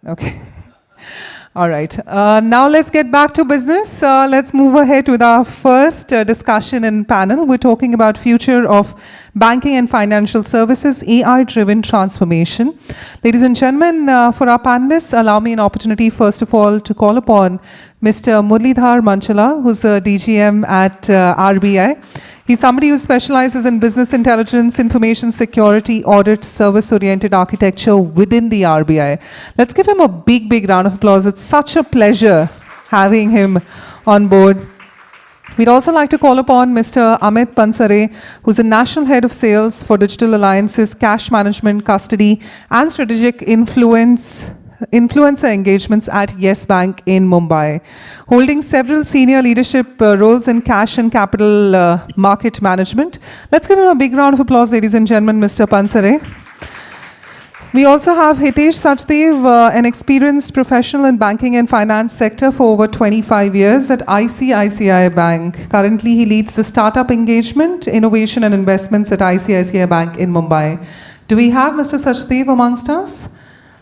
Okay. All right. Now let's get back to business. Let's move ahead with our first discussion in panel. We're talking about future of banking and financial services, AI-driven transformation. Ladies and gentlemen, for our panelists, allow me an opportunity first of all to call upon Mr. Muralidhar Manchala, who's the DGM at RBI. He's somebody who specializes in business intelligence, information security, audit, service-oriented architecture within the RBI. Let's give him a big, big round of applause. It's such a pleasure having him on board. We'd also like to call upon Mr. Amit Pansare, who's the National Head of Sales for Digital Alliances, Cash Management, Custody, and Strategic Influencer engagements at Yes Bank in Mumbai, holding several senior leadership roles in cash and capital market management. Let's give him a big round of applause, ladies and gentlemen, Mr. Pansare. We also have Hitesh Sachdev, an experienced professional in banking and finance sector for over 25 years at ICICI Bank. Currently, he leads the startup engagement, innovation and investments at ICICI Bank in Mumbai. Do we have Mr. Sachdev amongst us?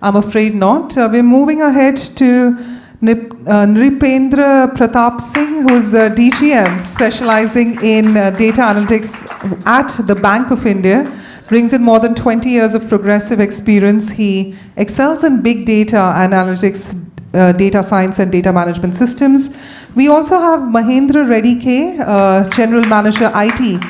I'm afraid not. We're moving ahead to Nripendra Pratap Singh, who's a DGM specializing in data analytics at the Bank of India. Brings in more than 20 years of progressive experience. He excels in big data analytics, data science and data management systems. We also have Mahendra Reddy K, General Manager IT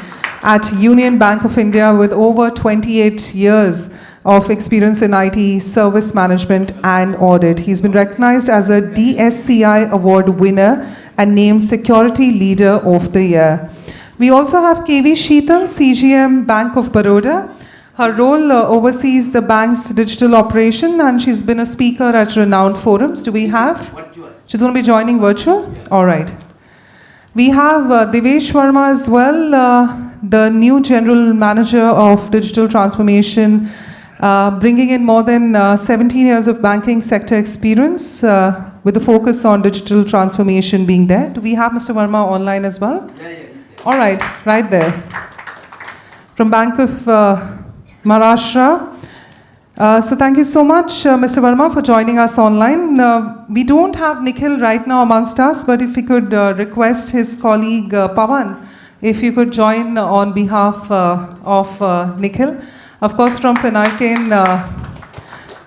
at Union Bank of India with over 28 years of experience in IT, service management and audit. He's been recognized as a DSCI Award winner and named Security Leader of the Year. We also have KV Sheetal, CGM Bank of Baroda. Her role oversees the bank's digital operation and she's been a speaker at renowned forums. Do we have? Virtual. She's going to be joining virtual? Yeah. All right. We have Devesh Verma as well, the new General Manager of Digital Transformation, bringing in more than 17 years of banking sector experience with a focus on digital transformation being there. Do we have Mr. Verma online as well? Yeah. All right, right there. From Bank of Maharashtra. So thank you so much, Mr. Verma, for joining us online. We don't have Nikhil right now amongst us, but if we could request his colleague Pawan, if you could join on behalf of Nikhil. Of course, from Finarcane,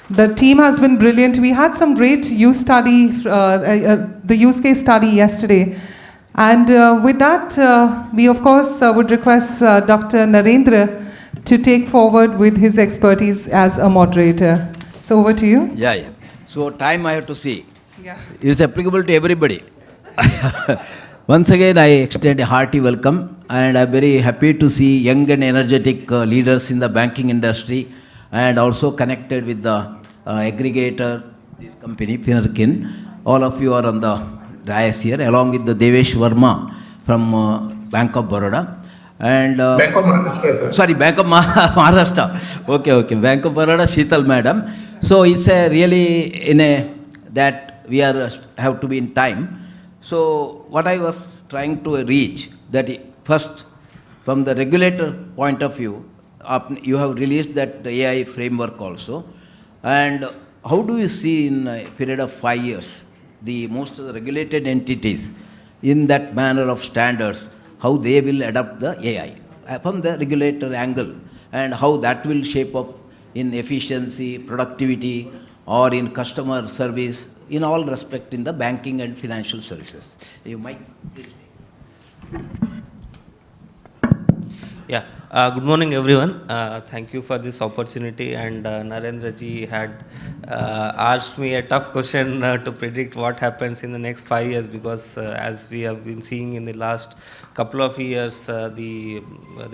the team has been brilliant. We had some great use study, the use case study yesterday. And with that, we of course would request Dr. Narendra to take forward with his expertise as a moderator. So over to you. Yeah. So time I have to see. Yeah. It is applicable to everybody. Once again, I extend a hearty welcome and I'm very happy to see young and energetic leaders in the banking industry and also connected with the aggregator, this company, Finarcane. All of you are on the dais here along with the Devesh Verma from Bank of Baroda. And Bank of Maharashtra, sir. Sorry, Bank of Maharashtra. Okay. Bank of Baroda, Sheetal madam. So it's a really that we have to be in time. So what I was trying to reach that first from the regulator point of view, you have released that AI framework also. And how do you see in a period of 5 years, most of the regulated entities in that manner of standards, how they will adopt the AI from the regulator angle and how that will shape up in efficiency, productivity or in customer service in all respect in the banking and financial services. You might please. Yeah. Good morning, everyone. Thank you for this opportunity. And Narendra ji had asked me a tough question to predict what happens in the next 5 years because as we have been seeing in the last couple of years, the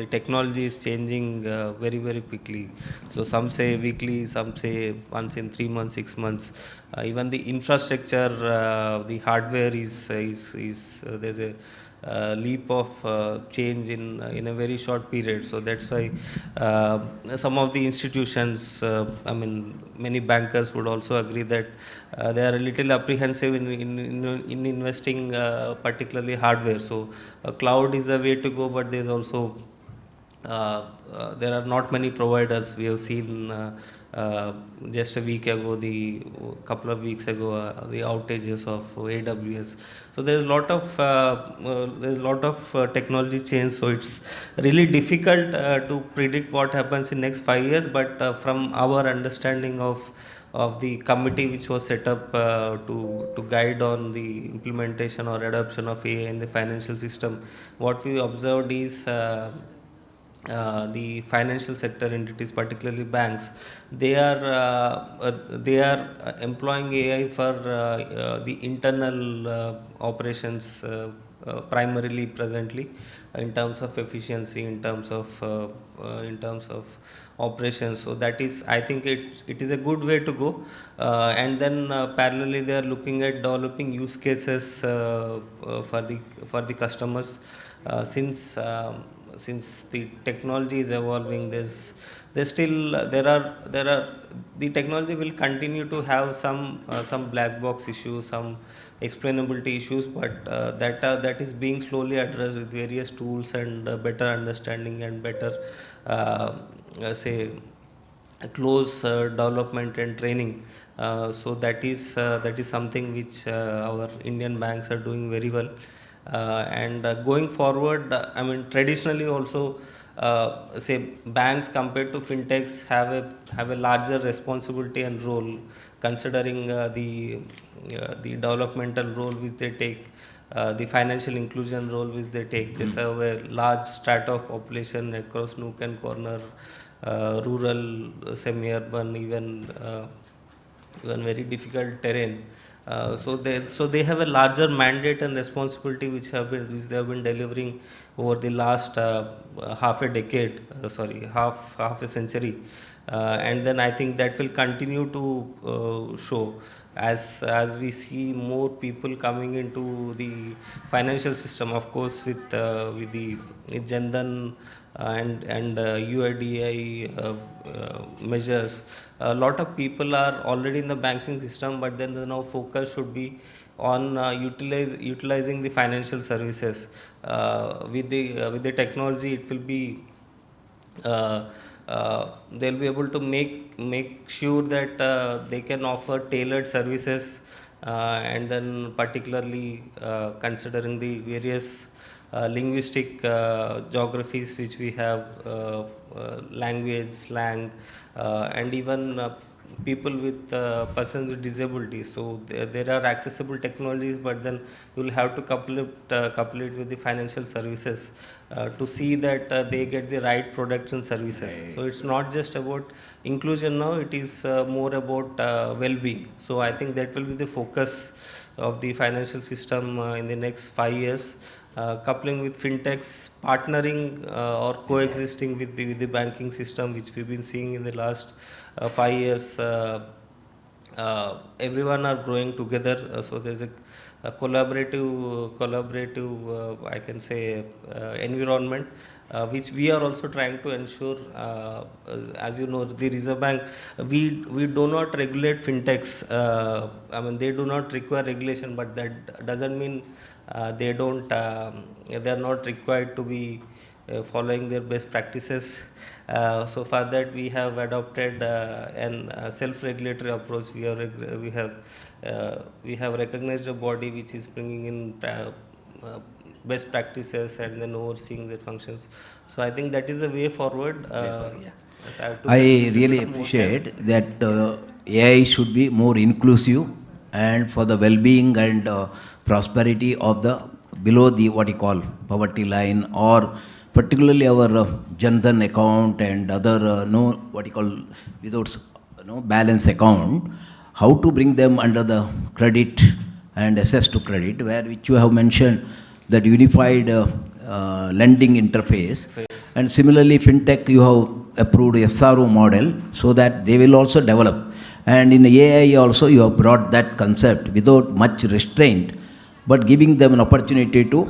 technology is changing very, very quickly. So some say weekly, some say once in 3 months, 6 months. Even the infrastructure, the hardware is there's a leap of change in a very short period. So that's why some of the institutions, many bankers would also agree that they are a little apprehensive in investing particularly hardware. So cloud is the way to go, but there's also there are not many providers. We have seen just a week ago, the couple of weeks ago, the outages of AWS. So there's a lot of technology change. So it's really difficult to predict what happens in next 5 years. But from our understanding of the committee which was set up to guide on the implementation or adoption of AI in the financial system, what we observed is the financial sector entities, particularly banks, they are employing AI for the internal operations primarily presently, in terms of efficiency, in terms of operations. So that is, I think it is a good way to go. And then parallelly they are looking at developing use cases for the customers, since the technology is evolving. There are the technology will continue to have some black box issues, some explainability issues, but that is being slowly addressed with various tools and better understanding and better say close development and training. So that is something which our Indian banks are doing very well. And going forward, I mean, traditionally also, say banks compared to fintechs have a larger responsibility and role, considering the developmental role which they take, the financial inclusion role which they take. They serve a large strata of population across nook and corner, rural, semi-urban, even very difficult terrain. So they have a larger mandate and responsibility which they have been delivering over the last half a decade, half a century. And then I think that will continue to show as we see more people coming into the financial system. Of course, with the Jan Dhan and UIDAI measures, a lot of people are already in the banking system, but then the now focus should be on utilizing the financial services. With the technology, it will be they'll be able to make sure that they can offer tailored services, and then particularly considering the various linguistic geographies which we have, language, slang, and even people with persons with disabilities. So there are accessible technologies, but then you will have to couple it with the financial services to see that they get the right products and services. So it's not just about inclusion now, it is more about well-being. So I think that will be the focus of the financial system in the next 5 years. Coupling with fintechs, partnering or coexisting with the banking system, which we've been seeing in the last 5 years. Everyone are growing together, so there's a collaborative I can say environment, which we are also trying to ensure. As you know, the Reserve Bank, we do not regulate fintechs. I mean, they do not require regulation, but that doesn't mean they are not required to be following their best practices. So for that, we have adopted an self-regulatory approach. We have recognized a body which is bringing in best practices and then overseeing their functions. So I think that is the way forward. Yes, I really appreciate that AI should be more inclusive and for the well-being and prosperity of the below the what you call poverty line, or particularly our Jan Dhan account and other what you call without balance account, how to bring them under the credit and access to credit, which you have mentioned that unified lending interface. And similarly, fintech, you have approved SRO model so that they will also develop. And in AI also, you have brought that concept without much restraint, but giving them an opportunity to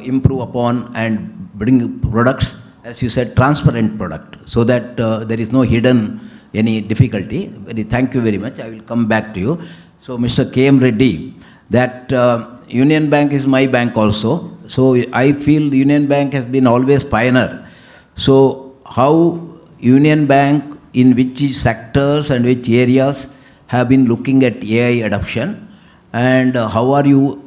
improve upon and bring products, as you said, transparent product, so that there is no hidden any difficulty. Thank you very much. I will come back to you. So, Mr. K.M. Reddy, that Union Bank is my bank also. So, I feel the Union Bank has been always pioneer. So, how Union Bank in which sectors and which areas have been looking at AI adoption, and how are you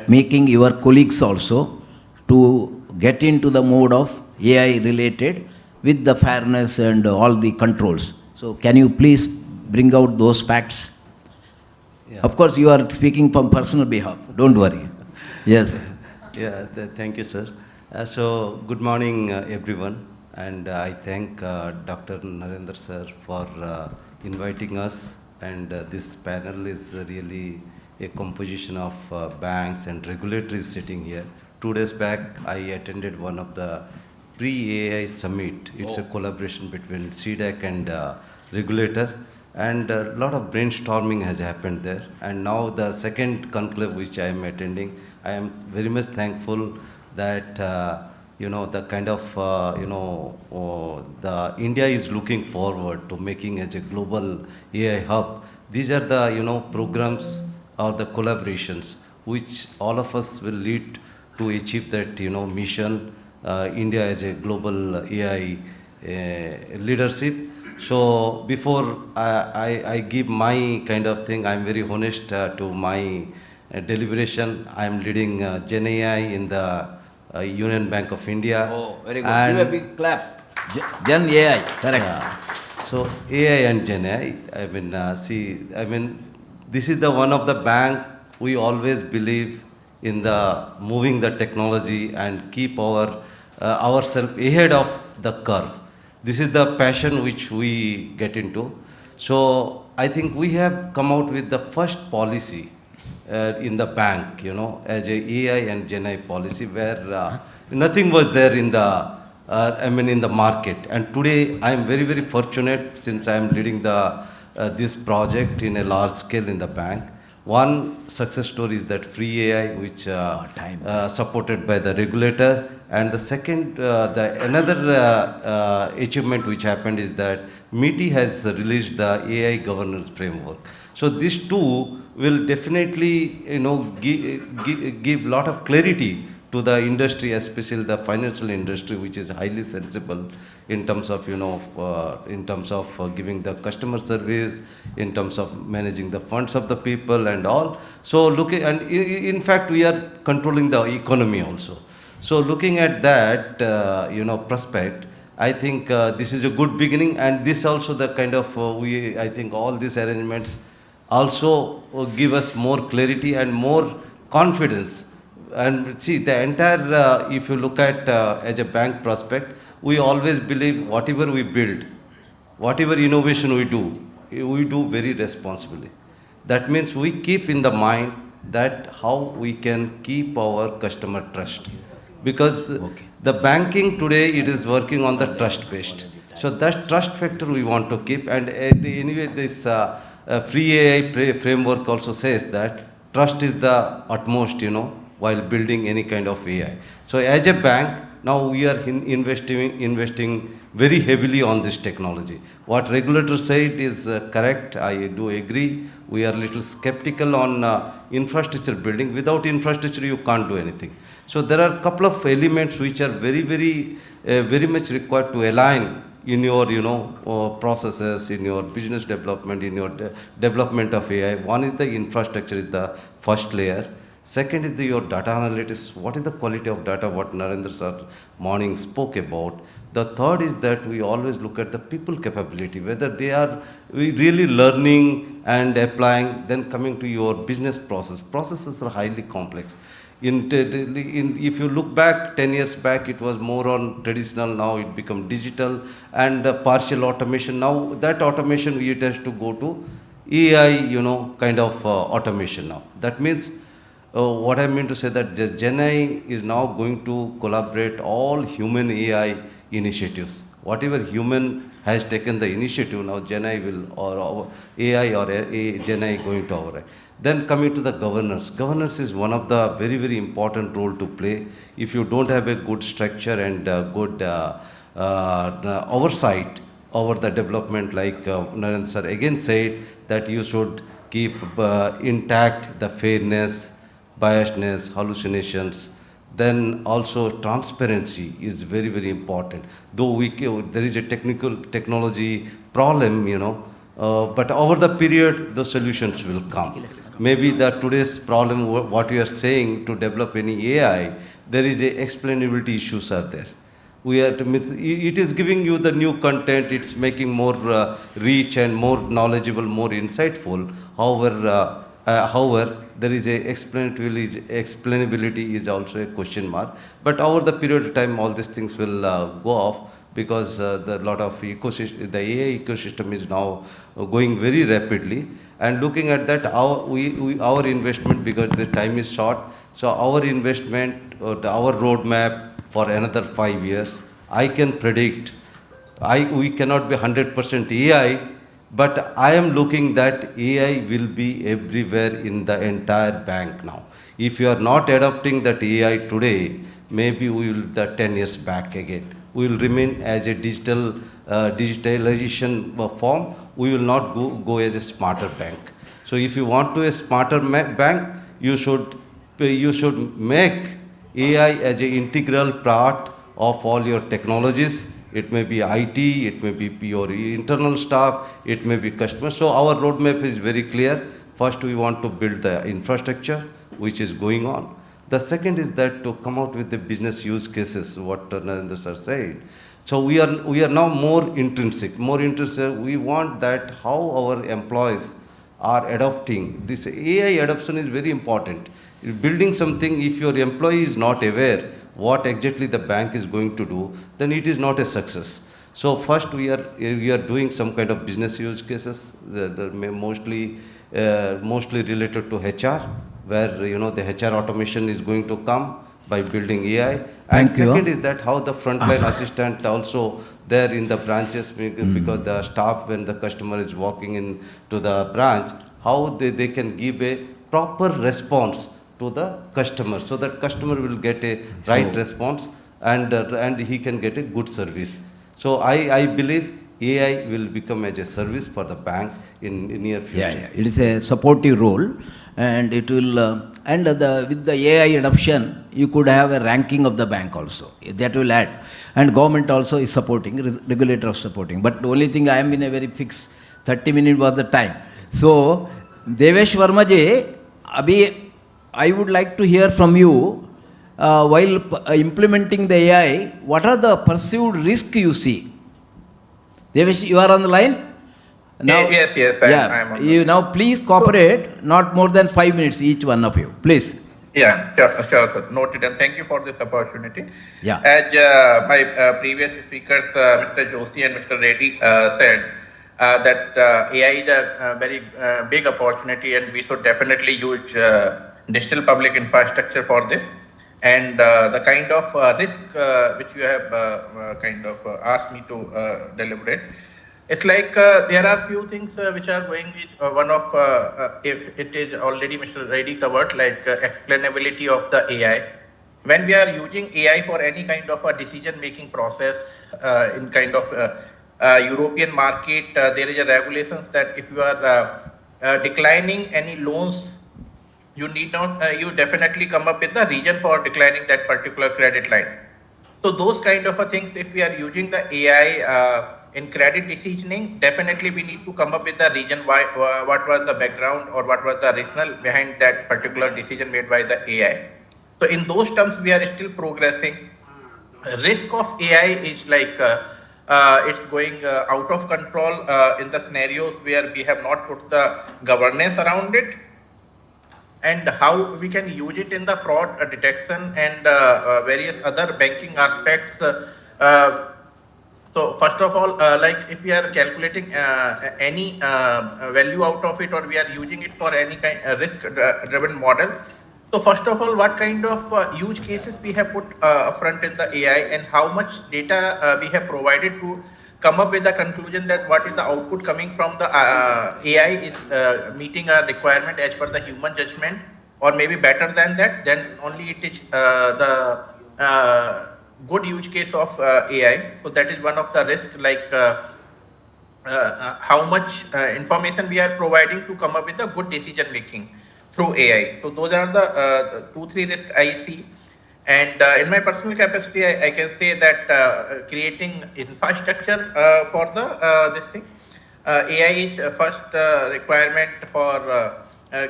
making your colleagues also to get into the mode of AI related with the fairness and all the controls. So can you please bring out those facts? Yeah. Of course, you are speaking from personal behalf. Don't worry. Yes. Yeah, thank you, sir. So, good morning, everyone. And I thank Dr. Narendra, sir, for inviting us. And this panel is really a composition of banks and regulators sitting here. 2 days back, I attended one of the pre-AI summit. It's a collaboration between CDAC and regulator. And a lot of brainstorming has happened there. And now the second conclave which I am attending, I am very much thankful that the kind of the India is looking forward to making as a global AI hub. These are the programs or the collaborations which all of us will lead to achieve that mission, India as a global AI leadership. So before I give my kind of thing, I'm very honest to my deliberation. I'm leading Gen AI in the Union Bank of India. Oh, very good. And Give a big clap. Gen AI, correct. yeah. So AI and Gen AI, this is the one of the bank we always believe in the moving the technology and keep ourselves ahead of the curve. This is the passion which we get into. So I think we have come out with the first policy in the bank, as a AI and Gen AI policy where nothing was there in the market. And today I am very, very fortunate since I am leading this project in a large scale in the bank. One success story is that free AI, which supported by the regulator, and the second, another achievement which happened is that MITI has released the AI governance framework. So these two will definitely, give lot of clarity to the industry, especially the financial industry, which is highly sensible in terms of, giving the customer service, in terms of managing the funds of the people and all. So in fact, we are controlling the economy also. So looking at that, prospect, I think this is a good beginning, and this also the kind of, I think all these arrangements also give us more clarity and more confidence. And see, the entire, if you look at as a bank prospect, we always believe whatever we build, whatever innovation we do very responsibly. That means we keep in the mind that how we can keep our customer trust. Because the banking today, it is working on the trust based. So that trust factor we want to keep. And anyway, this free AI framework also says that trust is the utmost, while building any kind of AI. So as a bank, now we are investing very heavily on this technology. What regulators said is correct. I do agree. We are a little skeptical on infrastructure building. Without infrastructure, you can't do anything. So there are a couple of elements which are very, very much required to align in your, processes, in your business development, in your development of AI. One is the infrastructure is the first layer. Second is your data analytics. What is the quality of data? What Narendra sir morning spoke about. The third is that we always look at the people capability, whether they are really learning and applying, then coming to your business process. Processes are highly complex. If you look back, 10 years back, it was more on traditional, now it become digital and partial automation. Now that automation, it has to go to AI, kind of automation now. That means, what I mean to say that Gen AI is now going to collaborate all human AI initiatives. Whatever human has taken the initiative, now Gen AI will, or AI or Gen AI going to override. Then coming to the governance. Governance is one of the very, very important role to play. If you don't have a good structure and good oversight over the development, like Narendra sir again said, that you should keep intact the fairness, biasness, hallucinations, then also transparency is very, very important. Though there is a technology problem, but over the period, the solutions will come. Maybe today's problem, what you are saying to develop any AI, there is a explainability issues are there. It is giving you the new content, it's making more rich and more knowledgeable, more insightful. However, there is a explainability is also a question mark. But over the period of time, all these things will go off, because the lot of ecosystem, the AI ecosystem is now going very rapidly. And looking at that, our investment, because the time is short, so our investment, our roadmap for another 5 years, I can predict. We cannot be 100% AI, but I am looking that AI will be everywhere in the entire bank now. If you are not adopting that AI today, maybe we will the 10 years back again. We will remain as a digitalization form. We will not go as a smarter bank. So if you want to a smarter bank, you should make AI as an integral part of all your technologies. It may be IT, it may be your internal staff, it may be customers. So our roadmap is very clear. First, we want to build the infrastructure, which is going on. The second is that to come out with the business use cases, what Narendra sir said. So we are now more intrinsic. We want that how our employees are adopting. This AI adoption is very important. Building something, if your employee is not aware what exactly the bank is going to do, then it is not a success. So first we are doing some kind of business use cases that are mostly related to HR, where the HR automation is going to come by building AI. And Thank you. second is that how the frontline assistant also there in the branches, because the staff, when the customer is walking into the branch, how they can give a proper response to the customer, so that customer will get a right response, and he can get a good service. So I believe AI will become as a service for the bank in near future. Yeah, it is a supportive role, and it will with the AI adoption, you could have a ranking of the bank also. That will add, and government also is supporting, regulator is supporting. But the only thing, I am in a very fixed 30 minutes was the time. So Devesh Verma ji, abhi I would like to hear from you, while implementing the AI, what are the perceived risks you see? Devesh, you are on the line? Now, Yes, I'm on. you now please cooperate, not more than 5 minutes each one of you, please. Yeah, sure, sir. Noted, and thank you for this opportunity. Yeah. As my previous speakers, Mr. Joshi and Mr. Reddy, said that AI is a very big opportunity, and we should definitely use digital public infrastructure for this. And the kind of risk which you have asked me to deliberate, it's like there are few things which are going with one of, if it is already Mr. Reddy covered, like explainability of the AI. When we are using AI for any kind of a decision-making process in kind of European market, there is a regulations that if you are declining any loans, you need not, you definitely come up with the reason for declining that particular credit line. So those kind of things, if we are using the AI in credit decisioning, definitely we need to come up with the reason why, what was the background or what was the rationale behind that particular decision made by the AI. So in those terms, we are still progressing. Risk of AI is like it's going out of control in the scenarios where we have not put the governance around it, and how we can use it in the fraud detection and various other banking aspects. So first of all, like if we are calculating any value out of it, or we are using it for any kind of risk-driven model. So first of all, what kind of use cases we have put front in the AI, and how much data we have provided to come up with the conclusion that what is the output coming from the AI is meeting a requirement as per the human judgment, or maybe better than that, then only it is the good use case of AI. So that is one of the risks, like how much information we are providing to come up with the good decision making through AI. So those are the 2-3 risks I see. And in my personal capacity, I can say that creating infrastructure for the this thing, AI is first requirement for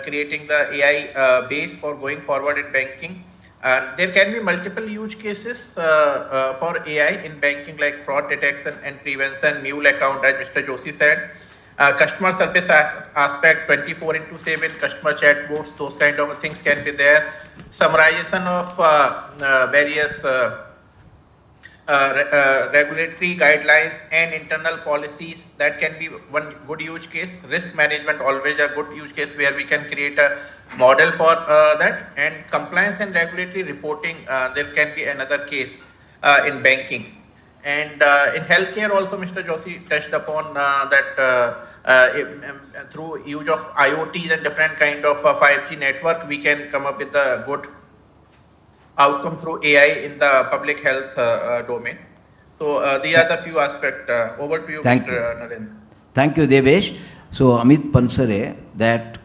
creating the AI base for going forward in banking. There can be multiple use cases for AI in banking, like fraud detection and prevention, mule account, as Mr. Joshi said. Customer service aspect, 24 into 7, customer chatbots, those kind of things can be there. Summarization of various regulatory guidelines and internal policies, that can be one good use case. Risk management, always a good use case where we can create a model for that. And compliance and regulatory reporting, there can be another case in banking. And in healthcare also, Mr. Joshi touched upon through use of IoTs and different kind of 5G network, we can come up with a good outcome through AI in the public health domain. So these are the few aspects. Over to you, Thank Mr. you. Narendra. Thank you, Devesh. So, Amit Pansare, that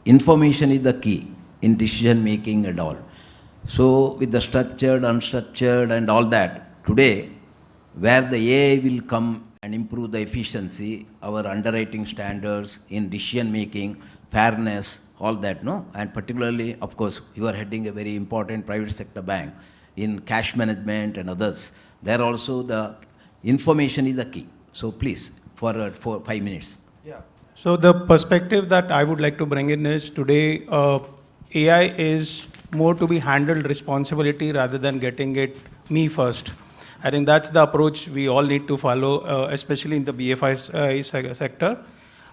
information is the key in decision making and all. So, with the structured, unstructured, and all that, today, where the AI will come and improve the efficiency, our underwriting standards in decision making, fairness, all that, no? And particularly, of course, you are heading a very important private sector bank in cash management and others. There also the information is the key. So please, for 5 minutes. Yeah. So the perspective that I would like to bring in is today AI is more to be handled responsibility rather than getting it me first. I think that's the approach we all need to follow, especially in the BFI sector.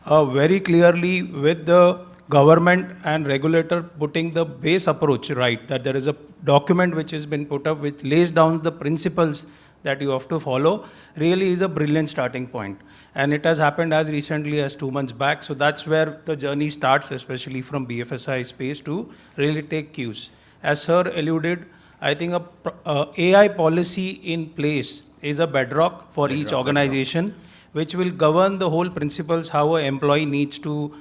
Very clearly with the government and regulator putting the base approach right, that there is a document which has been put up which lays down the principles that you have to follow, really is a brilliant starting point. And it has happened as recently as 2 months back. So that's where the journey starts, especially from BFSI space to really take cues. As Sir alluded, I think a AI policy in place is a bedrock for each organization, which will govern the whole principles how an employee needs to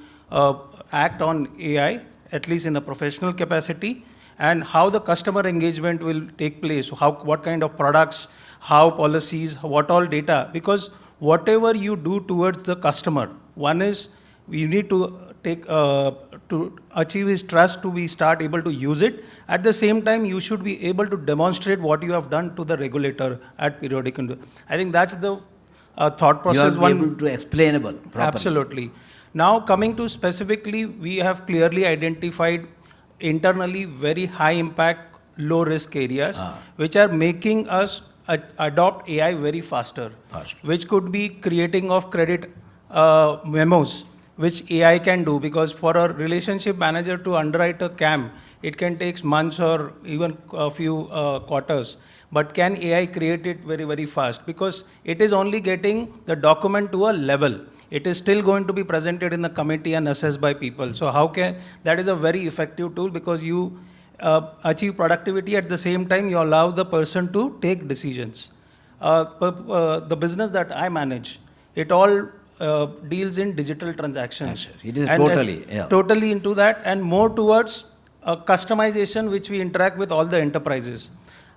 act on AI, at least in a professional capacity, and how the customer engagement will take place, what kind of products, how policies, what all data, because whatever you do towards the customer, one is you need to take to achieve his trust to be start able to use it. At the same time, you should be able to demonstrate what you have done to the regulator at periodic intervals. I think that's the thought process. You are able to explainable properly. Absolutely. Now coming to specifically, we have clearly identified internally very high impact, low risk areas, which are making us adopt AI very faster, which could be creating of credit memos, which AI can do, because for a relationship manager to underwrite a CAM, it can take months or even a few quarters. But can AI create it very, very fast? Because it is only getting the document to a level. It is still going to be presented in the committee and assessed by people. So how can, that is a very effective tool, because you achieve productivity at the same time, you allow the person to take decisions. The business that I manage, it all deals in digital transactions. Yes, it is And totally, yeah. totally into that, and more towards customization, which we interact with all the enterprises.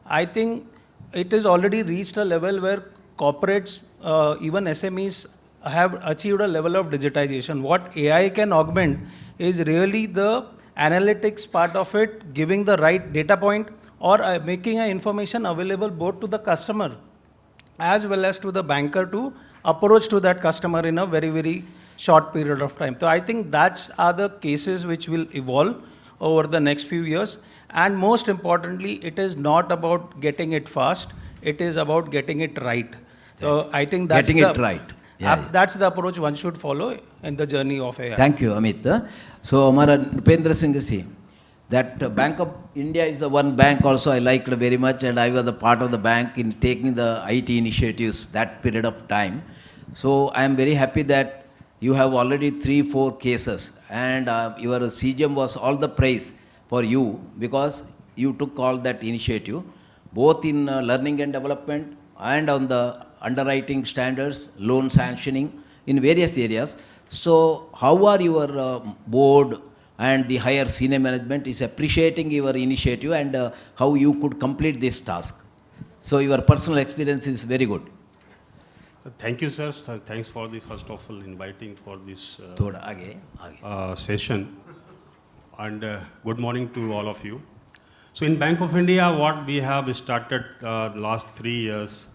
I think it has already reached a level where corporates, even SMEs, have achieved a level of digitization. What AI can augment is really the analytics part of it, giving the right data point, or making information available both to the customer as well as to the banker to approach to that customer in a very, very short period of time. So I think that's are the cases which will evolve over the next few years. And most importantly, it is not about getting it fast, it is about getting it right. So I think that's Getting it right. Yeah, that's the approach one should follow in the journey of AI. Thank you, Amit. So, Amara Nupendra Singh ji, that Bank of India is the one bank also I liked very much, and I was a part of the bank in taking the IT initiatives that period of time. So, I am very happy that you have already 3-4 cases, and your CGM was all the praise for you, because you took all that initiative, both in learning and development and on the underwriting standards, loan sanctioning in various areas. So how are your board and the higher senior management is appreciating your initiative and how you could complete this task. So your personal experience is very good. Thank you, sir. Thanks for the first of all inviting for this Thoda aage. session. And good morning to all of you. So in Bank of India, what we have started last 3 years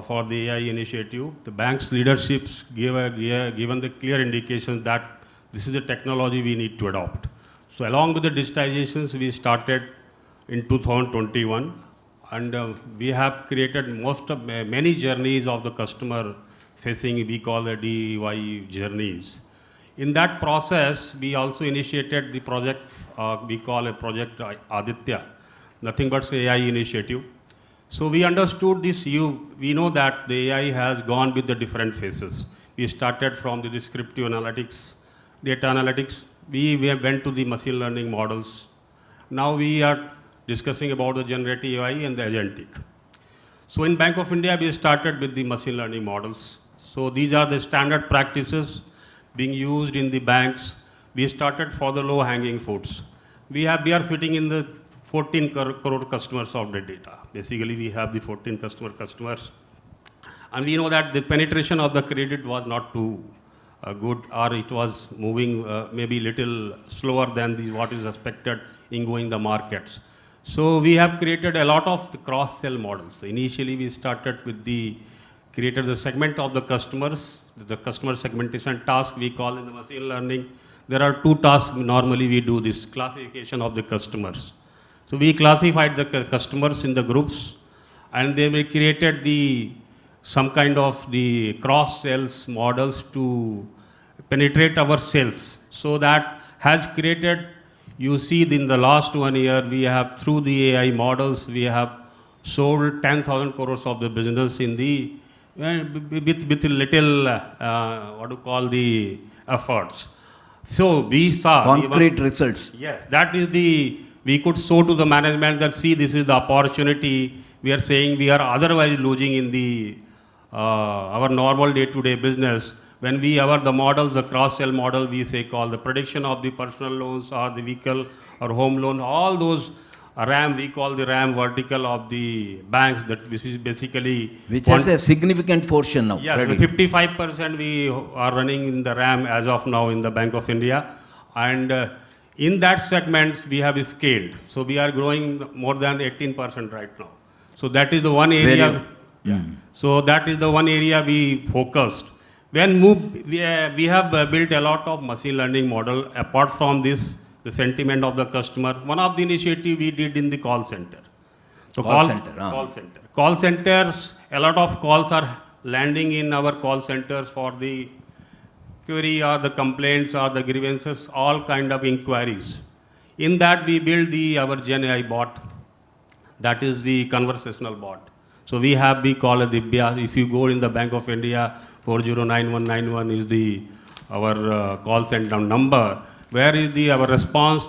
for the AI initiative, the bank's leaderships given the clear indication that this is the technology we need to adopt. So along with the digitizations, we started in 2021, and we have created many journeys of the customer facing, we call the DEY journeys. In that process, we also initiated the project, we call a project Aditya, nothing but AI initiative. So we understood this, we know that the AI has gone with the different phases. We started from the descriptive analytics, data analytics, we went to the machine learning models. Now we are discussing about the generative AI and the agentic. So in Bank of India, we started with the machine learning models. So these are the standard practices being used in the banks. We started for the low-hanging fruits. We are fitting in the 14 crore customers of the data. Basically, we have the 14 customers. And we know that the penetration of the credit was not too good, or it was moving maybe little slower than what is expected in going the markets. So we have created a lot of the cross-sell models. So initially, we started with created the segment of the customers, the customer segmentation task we call in the machine learning. There are 2 tasks normally we do this, classification of the customers. So we classified the customers in the groups, and then we created some kind of the cross-sales models to penetrate our sales. So that has created, you see in the last 1 year, we have through the AI models, we have sold 10,000 crores of the business in with little, what do you call the efforts. So we saw Concrete results. Yes, that is we could show to the management that, see, this is the opportunity. We are saying we are otherwise losing in our normal day-to-day business. When the models, the cross-sell model, we say call the prediction of the personal loans or the vehicle or home loan, all those RAM, we call the RAM vertical of the banks, which is basically... Which has a significant portion now. Yes, 55% we are running in the RAM as of now in the Bank of India. And in that segment, we have scaled. So we are growing more than 18% right now. So that is the one area. So that is the one area we focused. When we have built a lot of machine learning model. Apart from this, the sentiment of the customer, one of the initiative we did in the call center. So call center. Call centers, a lot of calls are landing in our call centers for the query or the complaints or the grievances, all kind of inquiries. In that we build our Gen AI bot, that is the conversational bot. So we call it if you go in the Bank of India, 409191 is our call center number, where is our response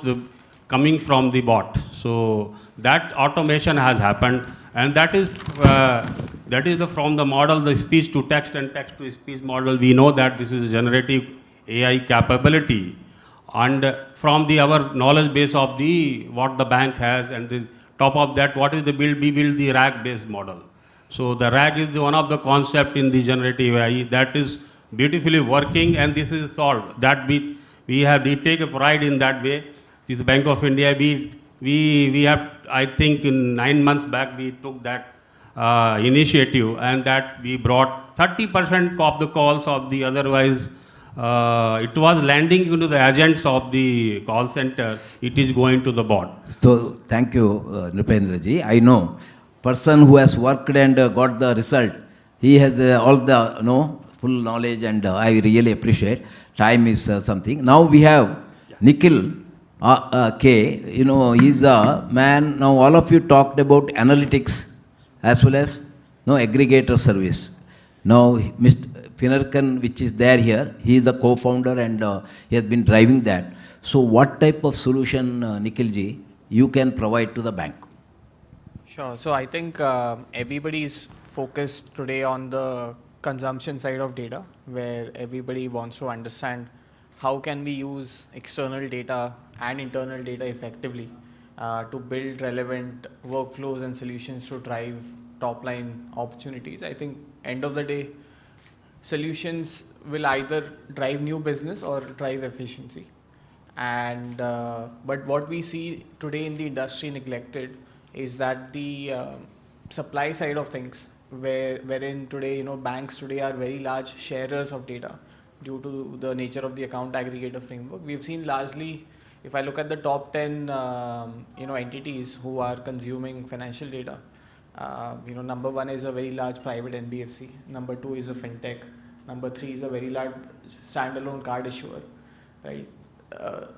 coming from the bot. So that automation has happened, and that is from the model, the speech to text and text to speech model. We know that this is a generative AI capability, and from our knowledge base of what the bank has, and the top of that, what is the build? We build the RAG based model. So the RAG is one of the concept in the generative AI that is beautifully working, and this is solved. That we take a pride in that way. This Bank of India, we have, I think in 9 months back, we took that initiative, and that we brought 30% of the calls of the otherwise, it was landing into the agents of the call center, it is going to the bot. So thank you, Nripendra ji. I know person who has worked and got the result, he has all the full knowledge, and I really appreciate. Time is something. Now we have Nikhil K. He's a man. Now all of you talked about analytics as well as aggregator service. Now Mr. Finarkan, which is there here, he is the co-founder and he has been driving that. So what type of solution, Nikhil ji, you can provide to the bank? Sure. So I think everybody is focused today on the consumption side of data, where everybody wants to understand how can we use external data and internal data effectively to build relevant workflows and solutions to drive top line opportunities. I think end of the day, solutions will either drive new business or drive efficiency. And but what we see today in the industry neglected is that the supply side of things, wherein today banks today are very large sharers of data due to the nature of the account aggregator framework. We've seen largely, if I look at the top 10 entities who are consuming financial data, number one is a very large private NBFC, number two is a fintech, number three is a very large standalone card issuer, right?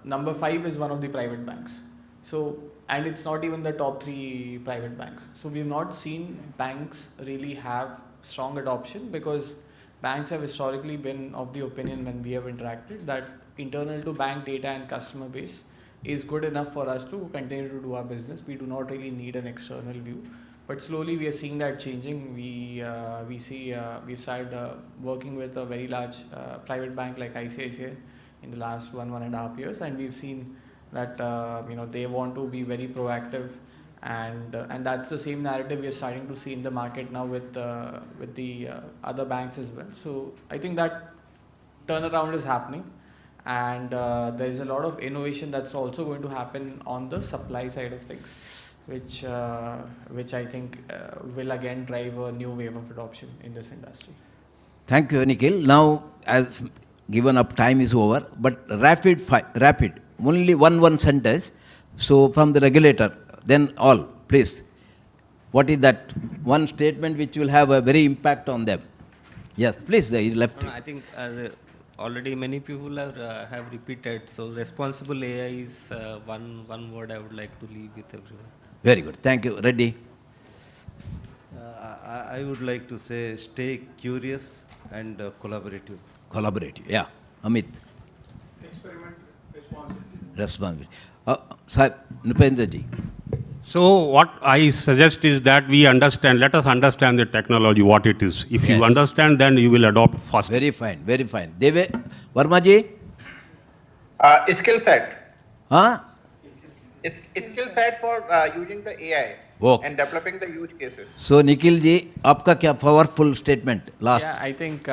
Number five is one of the private banks. So, and it's not even the top three private banks. So we've not seen banks really have strong adoption, because banks have historically been of the opinion when we have interacted that internal to bank data and customer base is good enough for us to continue to do our business. We do not really need an external view. But slowly we are seeing that changing. We've started working with a very large private bank like ICICI in the last 1.5 years, and we've seen that they want to be very proactive, and that's the same narrative we are starting to see in the market now with the other banks as well. So I think that turnaround is happening, and there is a lot of innovation that's also going to happen on the supply side of things, which I think will again drive a new wave of adoption in this industry. Thank you, Nikhil. Now, as given up, time is over, but rapid, only one sentence. So from the regulator, then all, please. What is that one statement which will have a very impact on them? Yes, please, the left. No, I think already many people have repeated. So responsible AI is one word I would like to leave with everyone. Very good. Thank you. Reddy. I would like to say stay curious and collaborative. Collaborative. Yeah. Amit. Experiment responsibly. Responsibility. Sir, Nupendra ji. So what I suggest is that let us understand the technology, what it is. If you Yes. understand, then you will adopt fast. Very fine. Very fine. Verma ji. Skill set. Huh? Skill set for using the AI Okay. and developing the use cases. So Nikhil ji, आपका क्या powerful statement last? Yeah, I think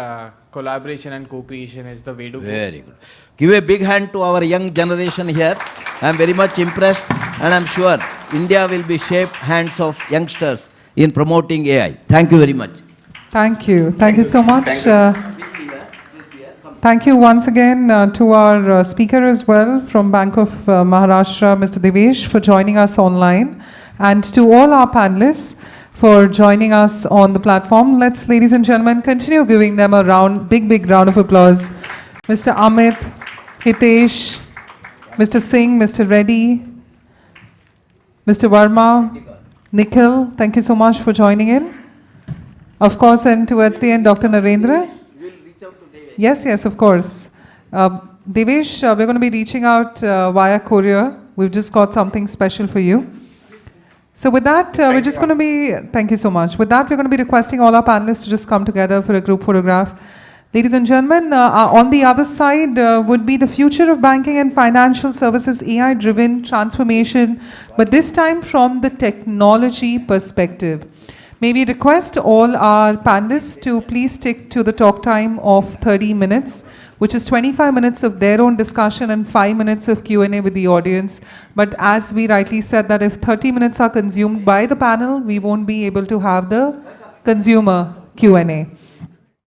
collaboration and co-creation is the way to go. Very good. Give a big hand to our young generation here. I am very much impressed, and I am sure India will be shaped hands of youngsters in promoting AI. Thank you very much. Thank you. Thank you so much. Thank you once again to our speaker as well from Bank of Maharashtra, Mr. Devesh, for joining us online, and to all our panelists for joining us on the platform. Let's, ladies and gentlemen, continue giving them a big round of applause. Mr. Amit, Hitesh, Mr. Singh, Mr. Reddy, Mr. Verma, Nikhil, thank you so much for joining in. Of course, and towards the end, Dr. Narendra. Yes, of course. Devesh, we're going to be reaching out via courier. We've just got something special for you. So with that, we're just going to be, thank you so much. With that, we're going to be requesting all our panelists to just come together for a group photograph. Ladies and gentlemen, on the other side would be the future of banking and financial services, AI-driven transformation, but this time from the technology perspective. May we request all our panelists to please stick to the talk time of 30 minutes, which is 25 minutes of their own discussion and 5 minutes of Q&A with the audience. But as we rightly said, that if 30 minutes are consumed by the panel, we won't be able to have the consumer Q&A.